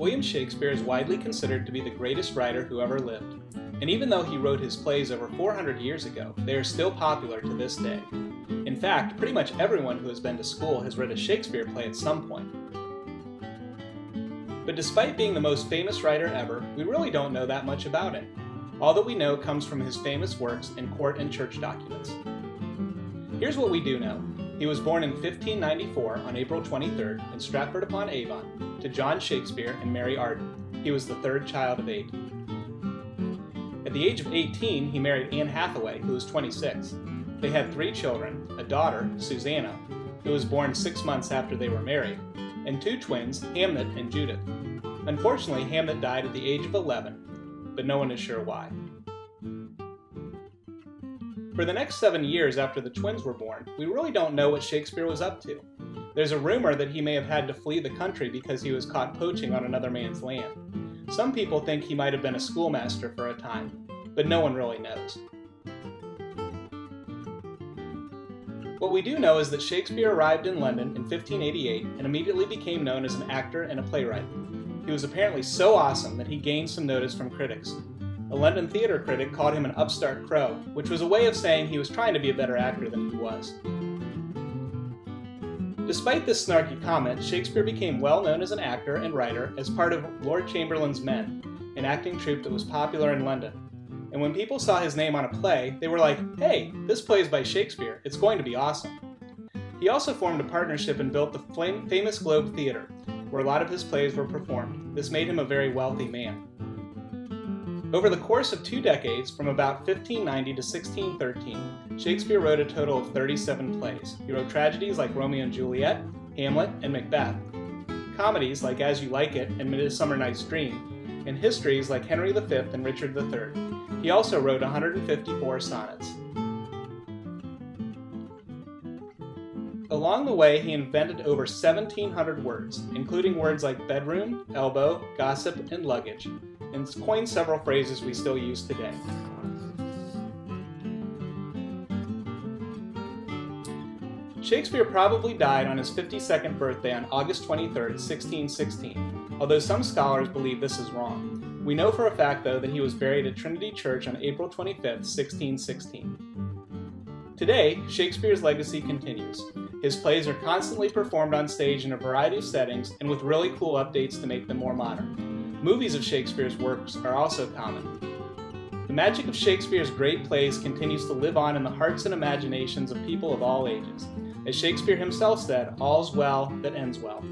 William Shakespeare is widely considered to be the greatest writer who ever lived. And even though he wrote his plays over 400 years ago, they are still popular to this day. In fact, pretty much everyone who has been to school has read a Shakespeare play at some point. But despite being the most famous writer ever, we really don't know that much about him. All that we know comes from his famous works in court and church documents. Here's what we do know. He was born in 1594 on April 23rd in Stratford-upon-Avon to John Shakespeare and Mary Arden. He was the third child of 8. At the age of 18, he married Anne Hathaway, who was 26. They had 3 children, a daughter, Susanna, who was born 6 months after they were married, and 2 twins, Hamnet and Judith. Unfortunately, Hamnet died at the age of 11, but no one is sure why. For the next 7 years after the twins were born, we really don't know what Shakespeare was up to. There's a rumor that he may have had to flee the country because he was caught poaching on another man's land. Some people think he might have been a schoolmaster for a time, but no one really knows. What we do know is that Shakespeare arrived in London in 1588 and immediately became known as an actor and a playwright. He was apparently so awesome that he gained some notice from critics. A London theater critic called him an upstart crow, which was a way of saying he was trying to be a better actor than he was. Despite this snarky comment, Shakespeare became well known as an actor and writer as part of Lord Chamberlain's Men, an acting troupe that was popular in London. And when people saw his name on a play, they were like, "Hey, this play is by Shakespeare, it's going to be awesome." He also formed a partnership and built the famous Globe Theatre, where a lot of his plays were performed. This made him a very wealthy man. Over the course of 2 decades, from about 1590 to 1613, Shakespeare wrote a total of 37 plays. He wrote tragedies like Romeo and Juliet, Hamlet, and Macbeth, comedies like As You Like It and Midsummer Night's Dream, and histories like Henry V and Richard III. He also wrote 154 sonnets. Along the way, he invented over 1,700 words, including words like bedroom, elbow, gossip, and luggage, and coined several phrases we still use today. Shakespeare probably died on his 52nd birthday on August 23, 1616, although some scholars believe this is wrong. We know for a fact, though, that he was buried at Trinity Church on April 25, 1616. Today, Shakespeare's legacy continues. His plays are constantly performed on stage in a variety of settings and with really cool updates to make them more modern. Movies of Shakespeare's works are also common. The magic of Shakespeare's great plays continues to live on in the hearts and imaginations of people of all ages. As Shakespeare himself said, "All's well that ends well."